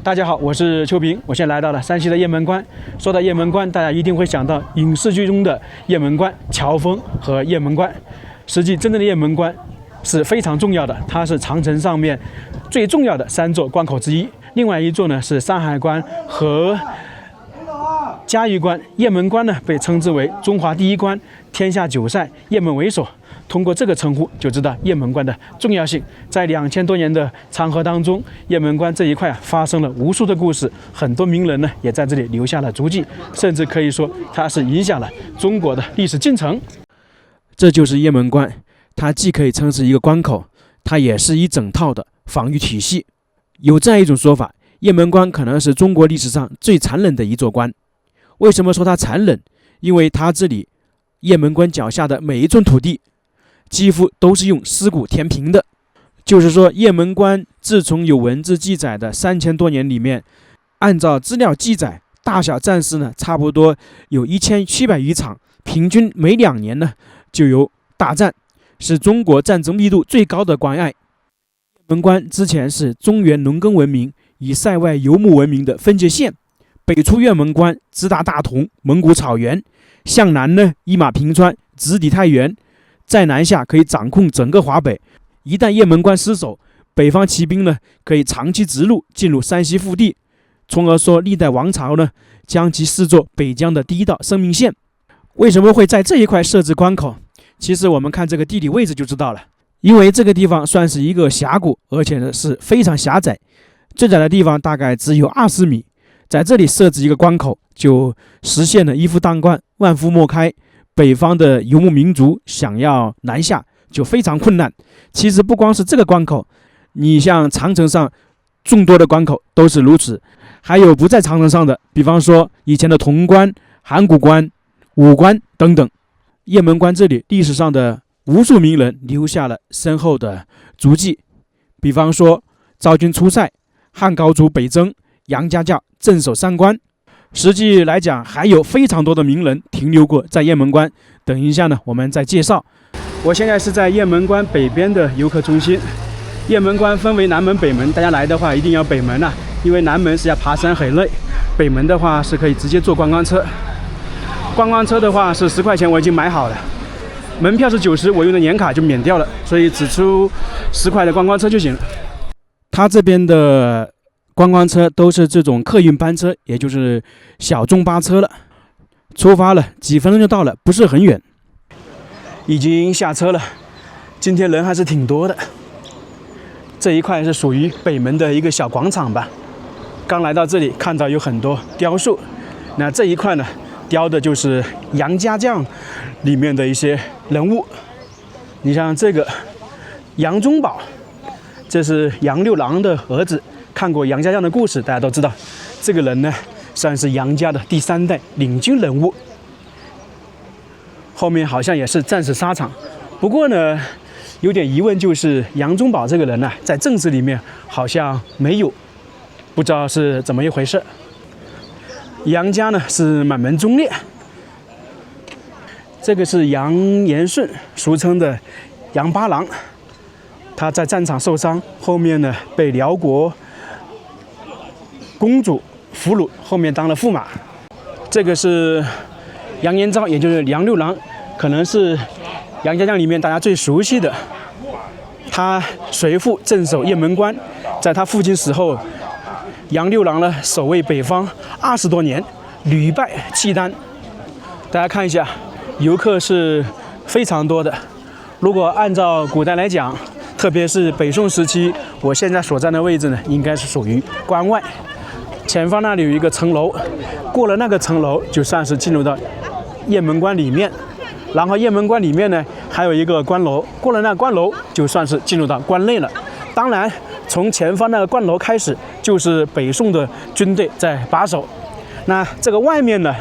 大家好，我是邱平，我现在来到了山西的雁门关。说到雁门关，大家一定会想到影视剧中的雁门关、乔峰和雁门关。实际真正的雁门关是非常重要的，它是长城上面最重要的3座关口之一。另外一座呢是山海关和嘉峪关。雁门关呢被称之为中华第一关，天下9塞，雁门为首。通过这个称呼就知道雁门关的重要性。在2000多年的长河当中，雁门关这一块发生了无数的故事，很多名人呢也在这里留下了足迹，甚至可以说它是影响了中国的历史进程。这就是雁门关，它既可以称是一个关口，它也是一整套的防御体系。有这样一种说法，雁门关可能是中国历史上最残忍的一座关。为什么说它残忍？因为它这里雁门关脚下的每一寸土地几乎都是用尸骨填平的。就是说，雁门关自从有文字记载的3000多年里面，按照资料记载，大小战事呢差不多有1700余场，平均每2年呢就有大战，是中国战争密度最高的关隘。雁门关之前是中原农耕文明与塞外游牧文明的分界线，北出雁门关直达大同、蒙古草原，向南呢一马平川，直抵太原，再南下可以掌控整个华北。一旦雁门关失守，北方骑兵呢可以长期直路进入山西腹地，从而说历代王朝呢将其视作北疆的第一道生命线。为什么会在这一块设置关口？其实我们看这个地理位置就知道了。因为这个地方算是一个峡谷，而且呢是非常狭窄，最窄的地方大概只有20米，在这里设置一个关口，就实现了一夫当关，万夫莫开。北方的游牧民族想要南下就非常困难。其实不光是这个关口，你像长城上众多的关口都是如此，还有不在长城上的，比方说以前的潼关、函谷关、武关等等。雁门关这里历史上的无数名人留下了深厚的足迹，比方说昭君出塞、汉高祖北征、杨家将镇守3关。实际来讲，还有非常多的名人停留过在雁门关，等一下呢我们再介绍。我现在是在雁门关北边的游客中心。雁门关分为南门、北门，大家来的话一定要北门啊，因为南门是要爬山很累，北门的话是可以直接坐观光车。观光车的话是10块钱，我已经买好了，门票是90，我用的年卡就免掉了，所以只出10块的观光车就行了。它这边的观光车都是这种客运班车，也就是小中巴车了。出发了，几分钟就到了，不是很远。已经下车了，今天人还是挺多的。这一块是属于北门的一个小广场吧。刚来到这里，看到有很多雕塑，那这一块呢，雕的就是杨家将里面的一些人物。你像这个杨宗保，这是杨六郎的儿子。看过杨家将的故事，大家都知道，这个人呢算是杨家的第3代领军人物。后面好像也是战死沙场，不过呢有点疑问，就是杨宗保这个人呢在正史里面好像没有，不知道是怎么一回事。杨家呢是满门忠烈。这个是杨延顺，俗称的杨八郎，他在战场受伤，后面呢被辽国公主俘虏，后面当了驸马。这个是杨延昭，也就是杨六郎，可能是杨家将里面大家最熟悉的。他随父镇守雁门关，在他父亲死后，杨六郎呢守卫北方20多年，屡败契丹。大家看一下，游客是非常多的。如果按照古代来讲，特别是北宋时期，我现在所站的位置呢，应该是属于关外。前方那里有一个城楼，过了那个城楼就算是进入到雁门关里面，然后雁门关里面呢还有一个关楼，过了那个关楼就算是进入到关内了。当然，从前方那个关楼开始就是北宋的军队在把守，那这个外面呢，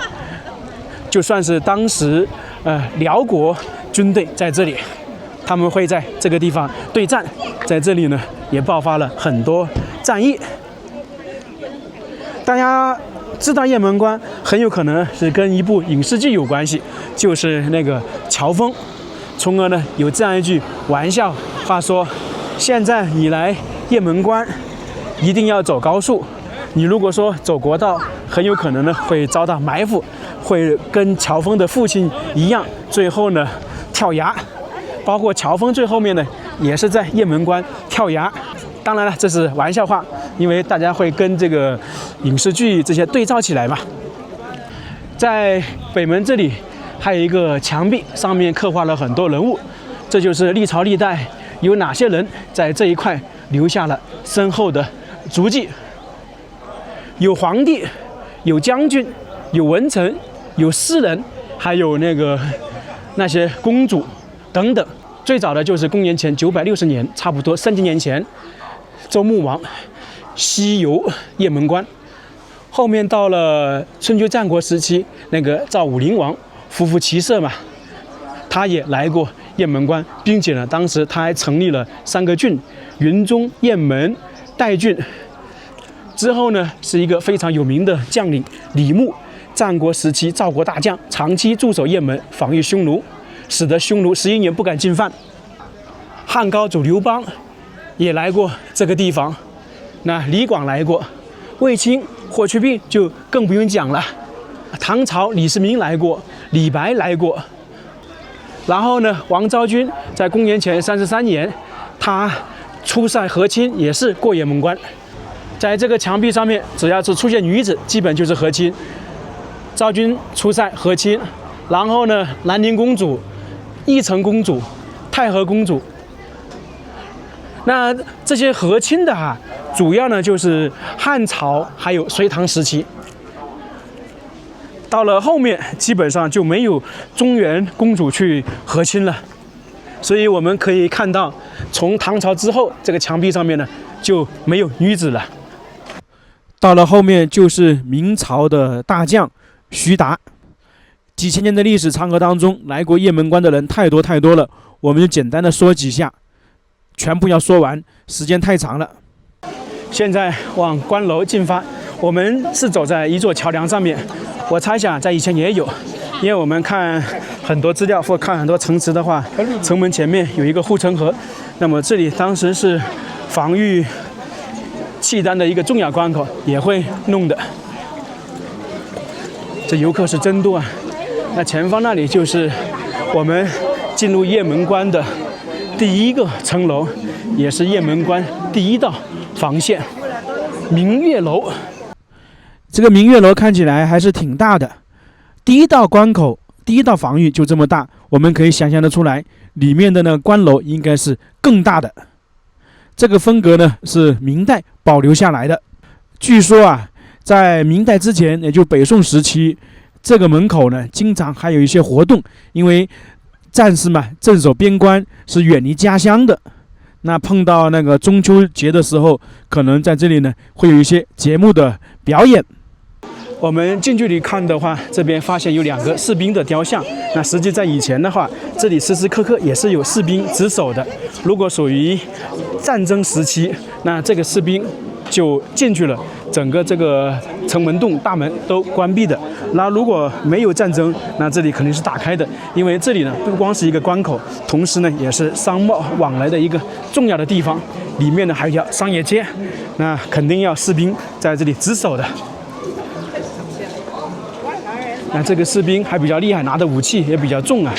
就算是当时辽国军队在这里，他们会在这个地方对战，在这里呢也爆发了很多战役。大家知道雁门关很有可能是跟一部影视剧有关系，就是那个乔峰，从而呢有这样一句玩笑话说，现在你来雁门关一定要走高速，你如果说走国道，很有可能呢会遭到埋伏，会跟乔峰的父亲一样，最后呢跳崖。包括乔峰最后面呢也是在雁门关跳崖。当然了，这是玩笑话，因为大家会跟这个影视剧这些对照起来嘛。在北门这里还有一个墙壁，上面刻画了很多人物，这就是历朝历代有哪些人在这一块留下了深厚的足迹。有皇帝，有将军，有文臣，有诗人，还有那些公主等等。最早的就是公元前960年，差不多3000年前，周穆王西游雁门关。后面到了春秋战国时期，赵武灵王夫妇骑射嘛，他也来过雁门关，并且呢，当时他还成立了3个郡：云中、雁门、代郡。之后呢，是一个非常有名的将领李牧，战国时期赵国大将，长期驻守雁门，防御匈奴，使得匈奴11年不敢进犯。汉高祖刘邦也来过这个地方，那李广来过，卫青、霍去病就更不用讲了。唐朝李世民来过，李白来过。然后呢，王昭君在公元前33年，他出塞和亲，也是过雁门关。在这个墙壁上面，只要是出现女子，基本就是和亲。昭君出塞和亲，然后呢，兰陵公主、义成公主、太和公主。那这些和亲的主要呢就是汉朝还有隋唐时期。到了后面，基本上就没有中原公主去和亲了。所以我们可以看到，从唐朝之后，这个墙壁上面呢就没有女子了。到了后面就是明朝的大将徐达。几千年的历史长河当中，来过雁门关的人太多了，我们就简单的说几下，全部要说完，时间太长了。现在往关楼进发，我们是走在一座桥梁上面，我猜想在以前也有，因为我们看很多资料或看很多城池的话，城门前面有一个护城河，那么这里当时是防御契丹的一个重要关口，也会弄的。这游客是真多啊！那前方那里就是我们进入雁门关的第一个城楼，也是雁门关第一道防线——明月楼。这个明月楼看起来还是挺大的，第一道关口、第一道防御就这么大，我们可以想象得出来，里面的关楼应该是更大的。这个风格呢是明代保留下来的。据说在明代之前，也就北宋时期，这个门口呢经常还有一些活动，因为战士嘛镇守边关是远离家乡的，那碰到中秋节的时候，可能在这里呢会有一些节目的表演。我们近距离看的话，这边发现有2个士兵的雕像。那实际在以前的话，这里时时刻刻也是有士兵值守的。如果属于战争时期，那这个士兵就进去了，整个这个城门洞大门都关闭的。那如果没有战争，那这里肯定是打开的，因为这里呢不光是一个关口，同时呢也是商贸往来的一个重要的地方。里面呢还有一条商业街，那肯定要士兵在这里值守的。那这个士兵还比较厉害，拿的武器也比较重啊。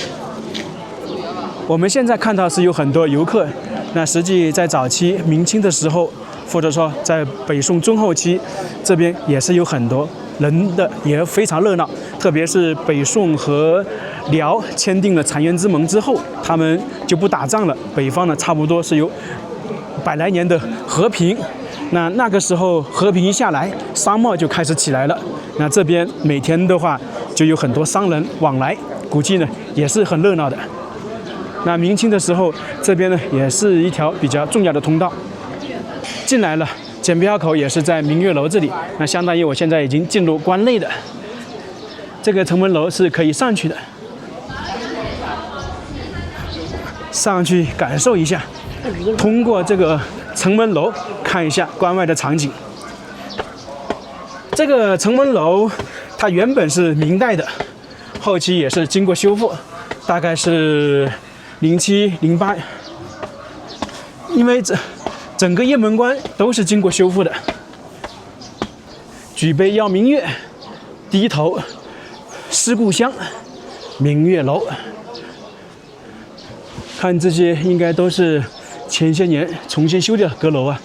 我们现在看到是有很多游客，那实际在早期明清的时候，或者说在北宋中后期，这边也是有很多人的，也非常热闹。特别是北宋和辽签订了澶渊之盟之后，他们就不打仗了，北方呢差不多是有100来年的和平。那个时候和平一下来，商贸就开始起来了。那这边每天的话就有很多商人往来，估计呢也是很热闹的。那明清的时候，这边呢也是一条比较重要的通道。进来了，检票口也是在明月楼这里。那相当于我现在已经进入关内的这个城门楼是可以上去的，上去感受一下，通过这个城门楼看一下关外的场景。这个城门楼它原本是明代的，后期也是经过修复，大概是07、08，因为整个雁门关都是经过修复的。举杯邀明月，低头思故乡，明月楼。看这些应该都是前些年重新修的阁楼啊。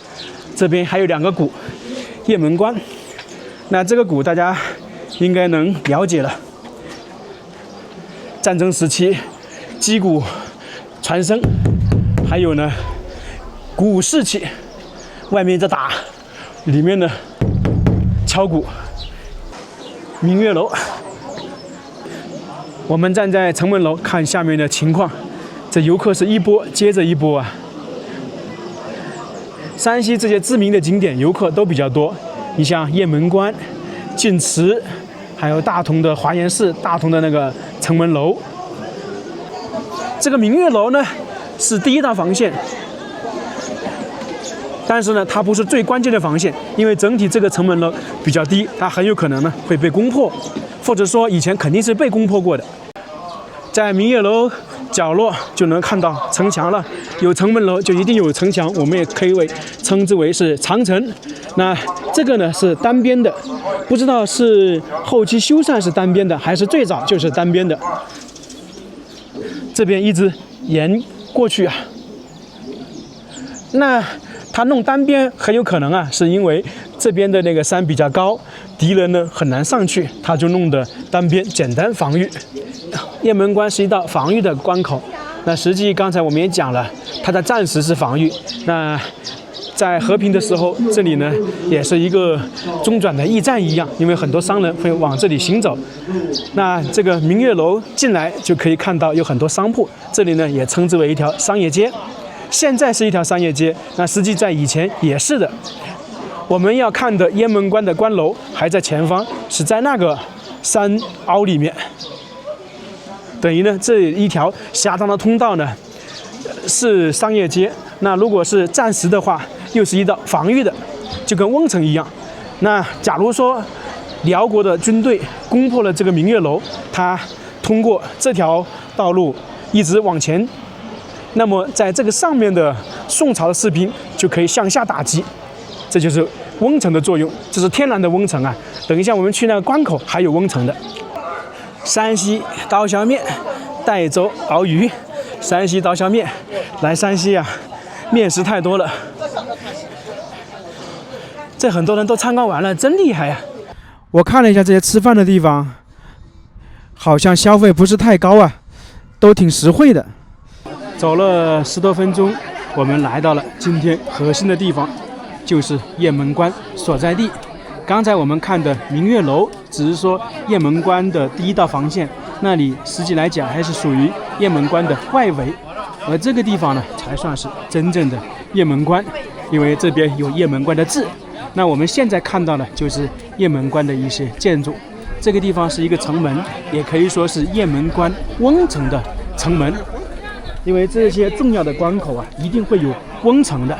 这边还有2个鼓，雁门关。那这个鼓大家应该能了解了。战争时期，击鼓传声，还有呢，鼓舞士气，外面在打，里面呢敲鼓。明月楼，我们站在城门楼看下面的情况，这游客是一波接着一波啊。山西这些知名的景点游客都比较多，你像雁门关、晋祠，还有大同的华严寺、大同的那个城门楼。这个明月楼呢是第1道防线，但是呢它不是最关键的防线，因为整体这个城门楼比较低，它很有可能呢会被攻破，或者说以前肯定是被攻破过的。在明月楼角落就能看到城墙了，有城门楼就一定有城墙，我们也可以称之为是长城。那这个呢是单边的，不知道是后期修缮是单边的，还是最早就是单边的。这边一直沿过去啊，那它弄单边很有可能啊，是因为这边的那个山比较高，敌人呢很难上去，它就弄的单边，简单防御。雁门关是一道防御的关口，那实际刚才我们也讲了，它的战时是防御，那在和平的时候，这里呢也是一个中转的驿站一样，因为很多商人会往这里行走。那这个明月楼进来就可以看到有很多商铺，这里呢也称之为一条商业街。现在是一条商业街，那实际在以前也是的。我们要看的雁门关的关楼还在前方，是在那个山凹里面。等于呢，这一条狭长的通道呢是商业街，那如果是战时的话，又是一道防御的，就跟瓮城一样。那假如说辽国的军队攻破了这个明月楼，它通过这条道路一直往前，那么在这个上面的宋朝的士兵就可以向下打击，这就是瓮城的作用，这是天然的瓮城啊。等一下我们去那个关口还有瓮城的。山西刀削面，儋州熬鱼。山西刀削面，来山西啊，面食太多了。这很多人都参观完了，真厉害呀！我看了一下这些吃饭的地方，好像消费不是太高啊，都挺实惠的。走了10多分钟，我们来到了今天核心的地方，就是雁门关所在地。刚才我们看的明月楼只是说雁门关的第1道防线，那里实际来讲还是属于雁门关的外围，而这个地方呢才算是真正的雁门关，因为这边有雁门关的字。那我们现在看到的就是雁门关的一些建筑，这个地方是一个城门，也可以说是雁门关瓮城的城门，因为这些重要的关口啊一定会有瓮城的，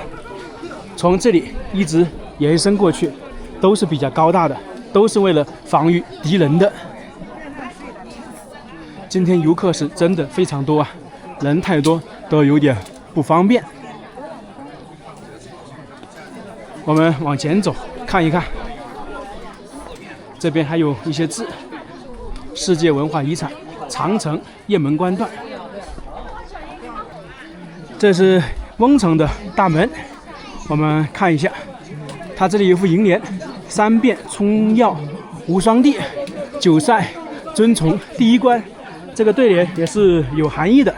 从这里一直延伸过去都是比较高大的，都是为了防御敌人的。今天游客是真的非常多啊，人太多都有点不方便。我们往前走看一看，这边还有一些字，世界文化遗产长城雁门关段。这是瓮城的大门，我们看一下，它这里有副楹联：3遍充药无双地，9赛尊崇第1关。这个对联也是有含义的。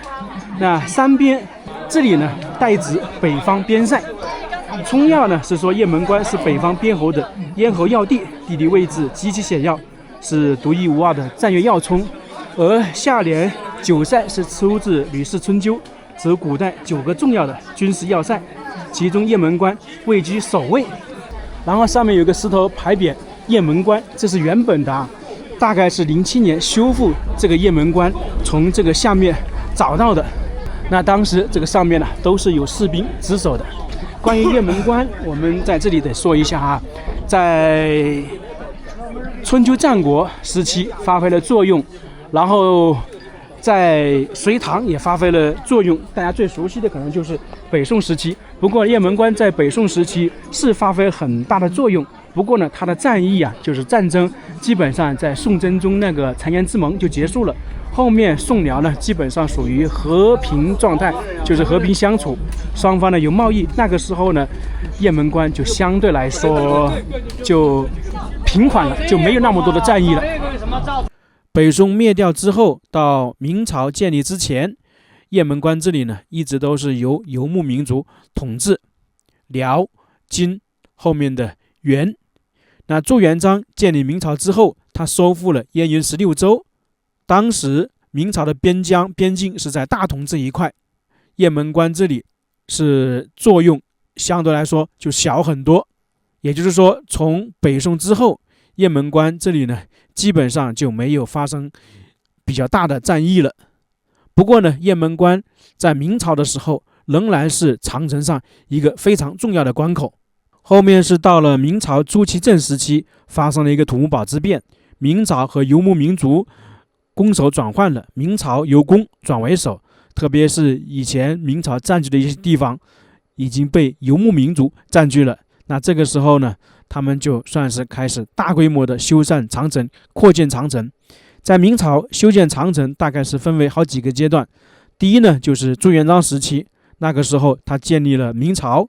那3边这里呢代指北方边塞，充要呢是说雁门关是北方边侯的咽喉要地，地理位置极其险要，是独一无二的战略要冲。而下联9塞是出自《吕氏春秋》，指古代9个重要的军事要塞，其中雁门关位居首位。然后上面有个石头牌匾雁门关，这是原本的啊，大概是07年修复这个雁门关，从这个下面找到的。那当时这个上面呢都是有士兵值守的。关于雁门关，我们在这里得说一下啊，在春秋战国时期发挥了作用，然后在隋唐也发挥了作用。大家最熟悉的可能就是北宋时期。不过雁门关在北宋时期是发挥很大的作用。不过呢，它的战役啊，就是战争，基本上在宋真宗那个澶渊之盟就结束了。后面宋辽呢，基本上属于和平状态，就是和平相处，双方呢有贸易。那个时候呢，雁门关就相对来说就平缓了，就没有那么多的战役了。北宋灭掉之后，到明朝建立之前，雁门关这里呢，一直都是由游牧民族统治。辽、金后面的元，那朱元璋建立明朝之后，他收复了燕云16州。当时明朝的边境是在大同这一块，雁门关这里是作用相对来说就小很多。也就是说，从北宋之后，雁门关这里呢，基本上就没有发生比较大的战役了。不过呢，雁门关在明朝的时候仍然是长城上一个非常重要的关口。后面是到了明朝朱祁镇时期，发生了一个土木堡之变，明朝和游牧民族攻守转换了，明朝由攻转为守，特别是以前明朝占据的一些地方已经被游牧民族占据了。那这个时候呢，他们就算是开始大规模的修缮长城，扩建长城。在明朝修建长城大概是分为好几个阶段。第一呢，就是朱元璋时期，那个时候他建立了明朝，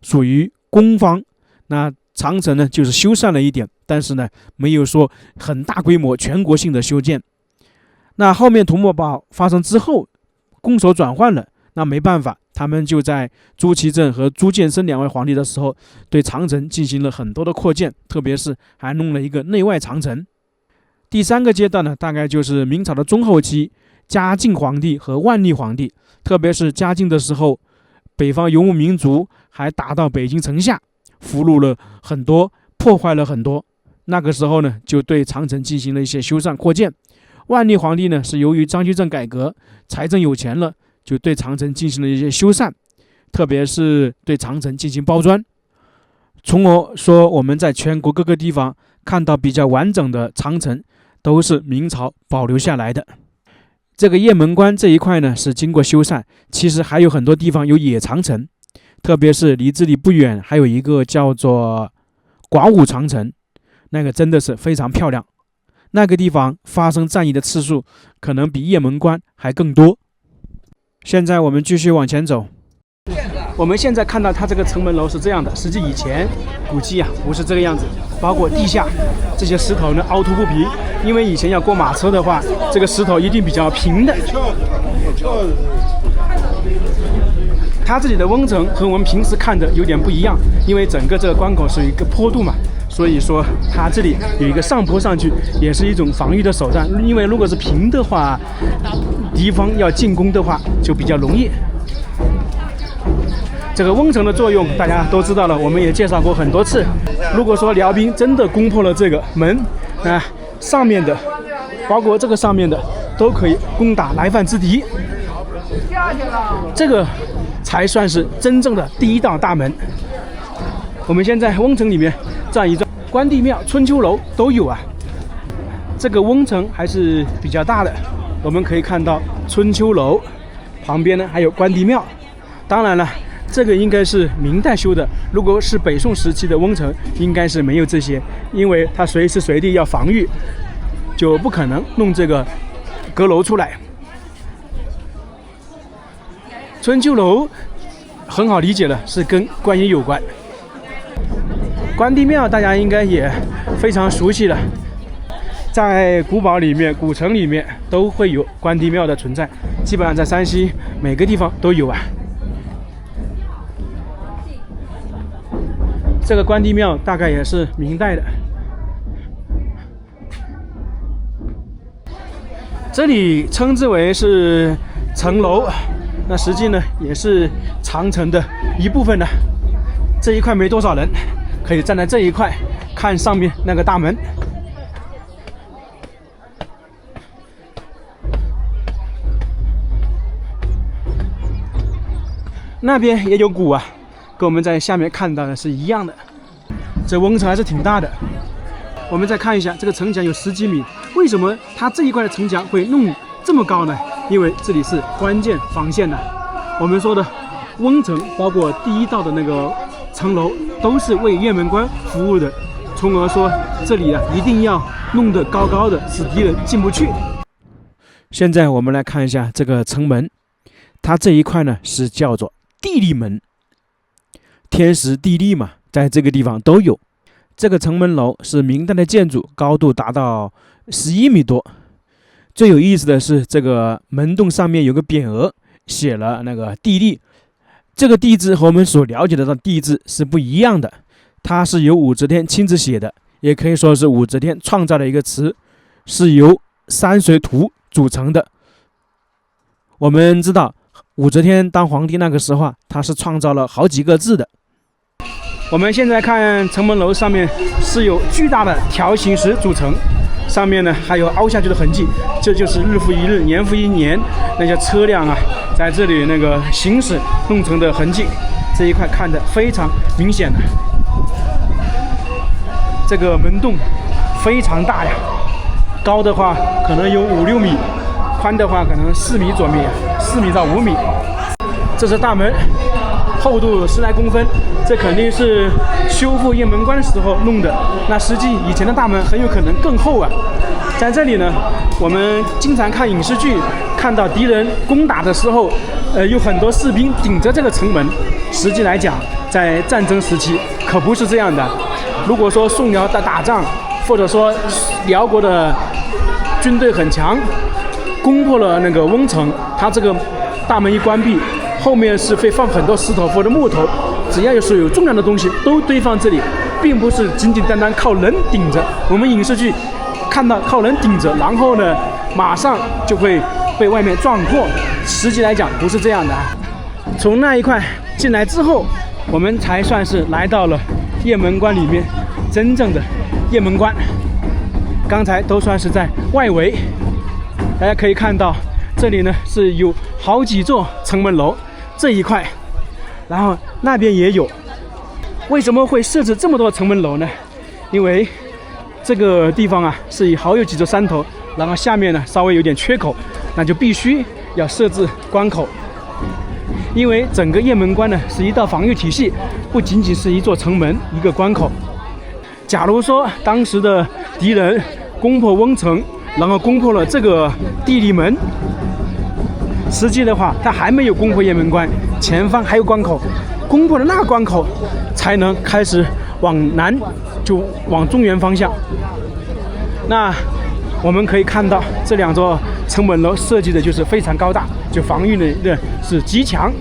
属于攻方。那长城呢就是修缮了一点，但是呢没有说很大规模全国性的修建。那后面土木堡发生之后，攻守转换了，那没办法，他们就在朱祁镇和朱见深两位皇帝的时候，对长城进行了很多的扩建，特别是还弄了一个内外长城。第三个阶段呢，大概就是明朝的中后期，嘉靖皇帝和万历皇帝，特别是嘉靖的时候，北方游牧民族还打到北京城下，俘虏了很多，破坏了很多。那个时候呢，就对长城进行了一些修缮扩建。万历皇帝呢，是由于张居正改革，财政有钱了，就对长城进行了一些修缮，特别是对长城进行包砖。从而说，我们在全国各个地方看到比较完整的长城，都是明朝保留下来的。这个雁门关这一块呢，是经过修缮，其实还有很多地方有野长城，特别是离这里不远还有一个叫做广武长城，那个真的是非常漂亮。那个地方发生战役的次数可能比雁门关还更多。现在我们继续往前走，我们现在看到它这个城门楼是这样的，实际以前估计不是这个样子，包括地下这些石头呢凹凸不平，因为以前要过马车的话，这个石头一定比较平的。它这里的温层和我们平时看的有点不一样，因为整个这个关口是一个坡度嘛，所以说它这里有一个上坡上去，也是一种防御的手段。因为如果是平的话，敌方要进攻的话就比较容易。这个温层的作用大家都知道了，我们也介绍过很多次。如果说辽兵真的攻破了这个门，那上面的，包括这个上面的，都可以攻打来犯之敌。这个才算是真正的第一道大门。我们现在温城里面转一转，关帝庙、春秋楼都有啊。这个温城还是比较大的，我们可以看到春秋楼旁边呢还有关帝庙。当然了，这个应该是明代修的，如果是北宋时期的温城，应该是没有这些，因为它随时随地要防御，就不可能弄这个阁楼出来。春秋楼很好理解了，是跟关羽有关。关帝庙大家应该也非常熟悉了，在古堡里面、古城里面都会有关帝庙的存在，基本上在山西每个地方都有啊。这个关帝庙大概也是明代的。这里称之为是城楼，那实际呢也是长城的一部分呢。这一块没多少人，可以站在这一块看上面那个大门。那边也有鼓啊，跟我们在下面看到的是一样的。这温城还是挺大的。我们再看一下，这个城墙有10几米，为什么它这一块的城墙会弄这么高呢？因为这里是关键防线的。我们说的瓮城，包括第一道的那个城楼，都是为雁门关服务的。从而说，这里啊一定要弄得高高的，使敌人进不去。现在我们来看一下这个城门，它这一块呢是叫做地利门，天时地利嘛，在这个地方都有。这个城门楼是明代的建筑，高度达到11米多。最有意思的是，这个门洞上面有个匾额，写了那个地利。这个地字和我们所了解的地字是不一样的，它是由武则天亲自写的，也可以说是武则天创造的一个词，是由山水图组成的。我们知道武则天当皇帝那个时候啊，她是创造了好几个字的。我们现在看城门楼上面是由巨大的条形石组成，上面呢还有凹下去的痕迹，这就是日复一日、年复一年那些车辆啊在这里那个行驶弄成的痕迹。这一块看得非常明显的。这个门洞非常大呀，高的话可能有5、6米，宽的话可能4米左右，4米到5米。这是大门，厚度10来公分，这肯定是修复雁门关的时候弄的。那实际以前的大门很有可能更厚啊。在这里呢，我们经常看影视剧，看到敌人攻打的时候，有很多士兵顶着这个城门。实际来讲，在战争时期可不是这样的。如果说宋辽的打仗，或者说辽国的军队很强，攻破了那个瓮城，它这个大门一关闭，后面是会放很多石头或者木头，只要是有重量的东西都堆放这里，并不是仅仅单单靠人顶着。我们影视剧看到靠人顶着，然后呢马上就会被外面撞破，实际来讲不是这样的。从那一块进来之后，我们才算是来到了雁门关里面真正的雁门关。刚才都算是在外围，大家可以看到这里呢是有好几座城门楼，这一块，然后那边也有。为什么会设置这么多城门楼呢？因为这个地方啊是好有几座山头，然后下面呢稍微有点缺口，那就必须要设置关口。因为整个雁门关呢是一道防御体系，不仅仅是一座城门一个关口。假如说当时的敌人攻破瓮城，然后攻破了这个地利门，实际的话他还没有攻破雁门关，前方还有关口，攻破了那个关口才能开始往南，就往中原方向。那我们可以看到这2座城门楼设计的就是非常高大，就防御的是极强。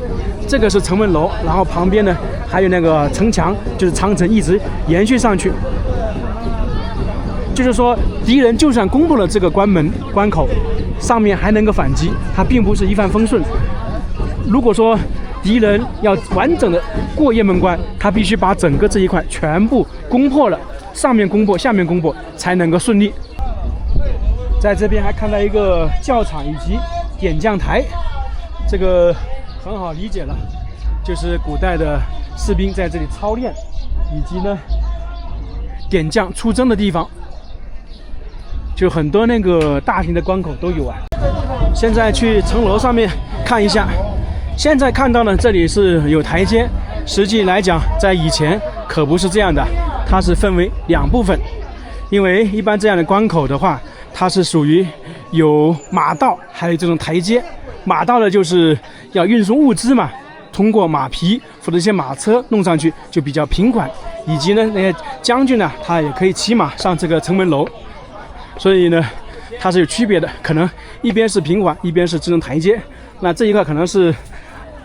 这个是城门楼，然后旁边呢还有那个城墙，就是长城一直延续上去。就是说敌人就算攻破了这个关口，上面还能够反击，它并不是一帆风顺。如果说敌人要完整的过雁门关，他必须把整个这一块全部攻破了，上面攻破下面攻破才能够顺利。在这边还看到一个教场以及点将台，这个很好理解了，就是古代的士兵在这里操练，以及呢点将出征的地方，就很多那个大型的关口都有啊。现在去城楼上面看一下，现在看到呢这里是有台阶，实际来讲在以前可不是这样的，它是分为2部分。因为一般这样的关口的话，它是属于有马道，还有这种台阶。马道呢就是要运送物资嘛，通过马匹或者一些马车弄上去就比较平缓，以及呢那些将军呢他也可以骑马上这个城门楼，所以呢它是有区别的，可能一边是平缓，一边是这种台阶。那这一块可能是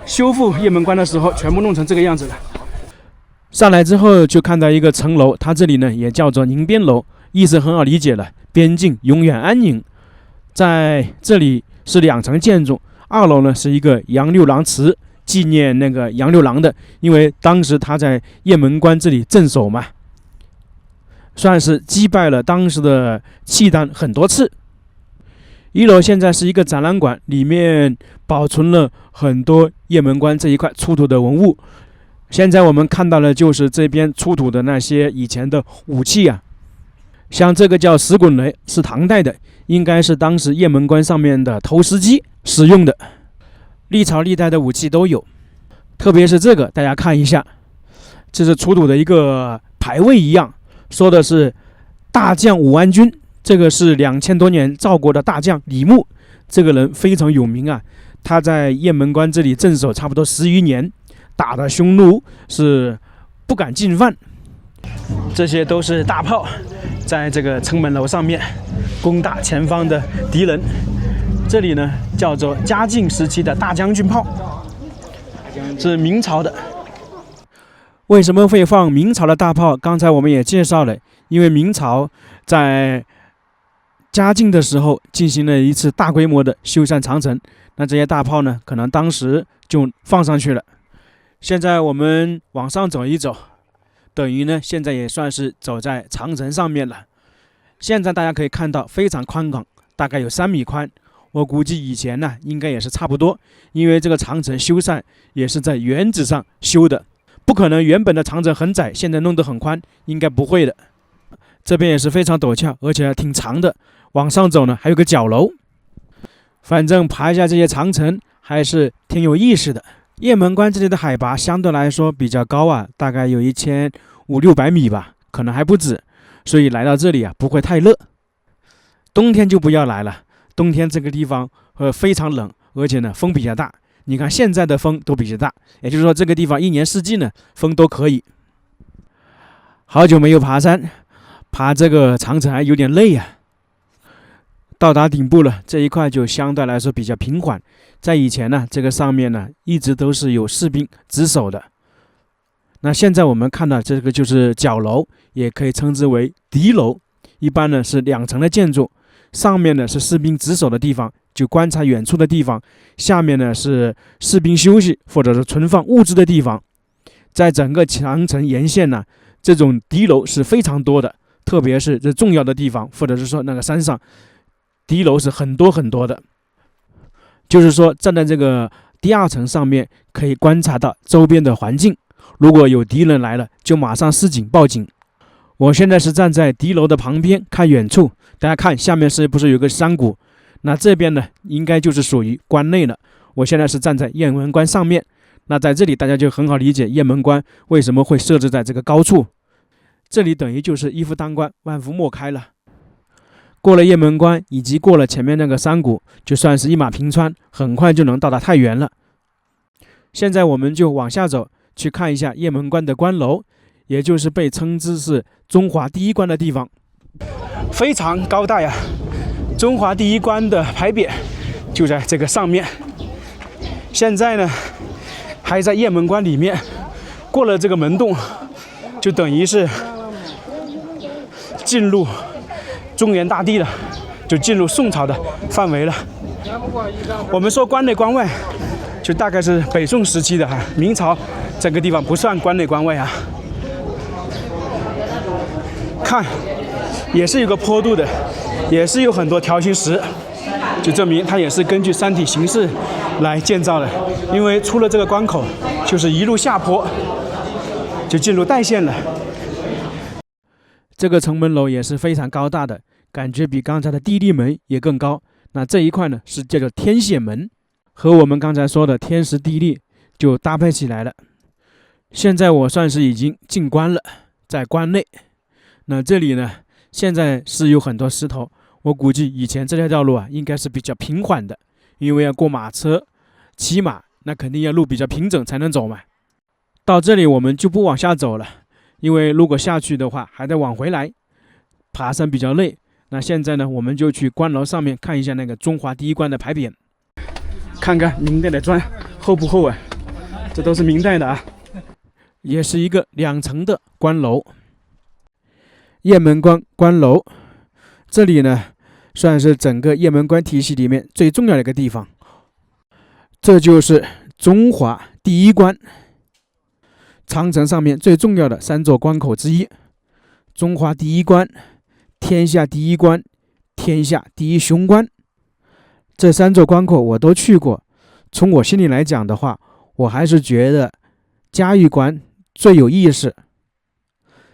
修复雁门关的时候全部弄成这个样子的。上来之后就看到一个城楼，它这里呢也叫做宁边楼，意思很好理解了，边境永远安宁。在这里是2层建筑，2楼呢是一个杨六郎祠，纪念那个杨六郎的，因为当时他在雁门关这里镇守嘛，算是击败了当时的契丹很多次。1楼现在是一个展览馆，里面保存了很多雁门关这一块出土的文物。现在我们看到的就是这边出土的那些以前的武器啊，像这个叫石滚雷，是唐代的，应该是当时雁门关上面的投石机使用的。历朝历代的武器都有，特别是这个，大家看一下，这是出土的一个牌位一样，说的是大将武安君，这个是2000多年赵国的大将李牧，这个人非常有名啊，他在雁门关这里镇守差不多10余年，打的匈奴是不敢进犯。这些都是大炮，在这个城门楼上面攻打前方的敌人。这里呢叫做嘉靖时期的大将军炮，是明朝的。为什么会放明朝的大炮？刚才我们也介绍了，因为明朝在嘉靖的时候进行了一次大规模的修缮长城，那这些大炮呢，可能当时就放上去了。现在我们往上走一走，等于呢现在也算是走在长城上面了。现在大家可以看到非常宽广，大概有3米宽。我估计以前呢应该也是差不多，因为这个长城修缮也是在原址上修的，不可能原本的长城很窄，现在弄得很宽，应该不会的。这边也是非常陡峭，而且挺长的。往上走呢还有个角楼，反正爬一下这些长城还是挺有意思的。雁门关这里的海拔相对来说比较高啊，大概有1500-600米吧，可能还不止，所以来到这里啊不会太热。冬天就不要来了，冬天这个地方非常冷，而且呢风比较大。你看现在的风都比较大，也就是说这个地方一年四季呢风都可以。好久没有爬山，爬这个长城还有点累啊。到达顶部了，这一块就相对来说比较平缓。在以前呢，这个上面呢一直都是有士兵值守的。那现在我们看到这个就是角楼，也可以称之为敌楼。一般呢是2层的建筑，上面呢是士兵值守的地方，就观察远处的地方；下面呢是士兵休息或者是存放物资的地方。在整个长城沿线呢，这种敌楼是非常多的，特别是这重要的地方，或者是说那个山上。敌楼是很多很多的，就是说站在这个第2层上面可以观察到周边的环境，如果有敌人来了就马上示警报警。我现在是站在敌楼的旁边看远处，大家看下面是不是有个山谷，那这边呢应该就是属于关内了。我现在是站在雁门关上面，那在这里大家就很好理解雁门关为什么会设置在这个高处，这里等于就是一夫当关万夫莫开了。过了雁门关以及过了前面那个山谷，就算是一马平川，很快就能到达太原了。现在我们就往下走，去看一下雁门关的关楼，也就是被称之是中华第一关的地方，非常高大呀。中华第一关的牌匾就在这个上面。现在呢还在雁门关里面，过了这个门洞，就等于是进入中原大地了，就进入宋朝的范围了。我们说关内关外，就大概是北宋时期的哈，明朝这个地方不算关内关外啊。看，也是有个坡度的，也是有很多条形石，就证明它也是根据山体形势来建造的。因为出了这个关口，就是一路下坡，就进入代县了。这个城门楼也是非常高大的，感觉比刚才的地利门也更高。那这一块呢是叫做天显门，和我们刚才说的天时地利就搭配起来了。现在我算是已经进关了，在关内。那这里呢现在是有很多石头，我估计以前这条道路啊应该是比较平缓的，因为要过马车骑马，那肯定要路比较平整才能走嘛。到这里我们就不往下走了，因为如果下去的话还得往回来，爬山比较累。那现在呢我们就去关楼上面看一下那个中华第一关的牌匾，看看明代的砖厚不厚啊，这都是明代的啊。也是一个2层的关楼，雁门关关楼，这里呢算是整个雁门关体系里面最重要的一个地方。这就是中华第一关，长城上面最重要的3座关口之一。中华第一关，天下第一关，天下第一雄关。这3座关口我都去过，从我心里来讲的话，我还是觉得嘉峪关最有意思，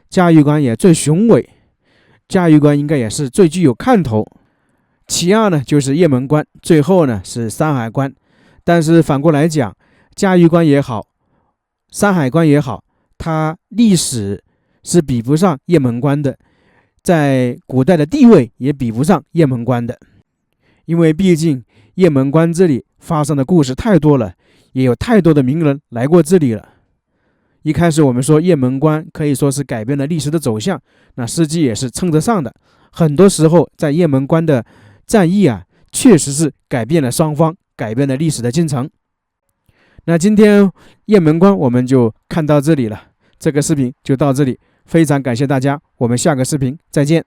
嘉峪关也最雄伟，嘉峪关应该也是最具有看头。其二呢就是雁门关，最后呢是山海关。但是反过来讲，嘉峪关也好，山海关也好，它历史是比不上雁门关的，在古代的地位也比不上雁门关的。因为毕竟雁门关这里发生的故事太多了，也有太多的名人来过这里了。一开始我们说雁门关可以说是改变了历史的走向，那实际也是称得上的。很多时候在雁门关的战役确实是改变了双方，改变了历史的进程。那今天雁门关我们就看到这里了，这个视频就到这里，非常感谢大家，我们下个视频再见。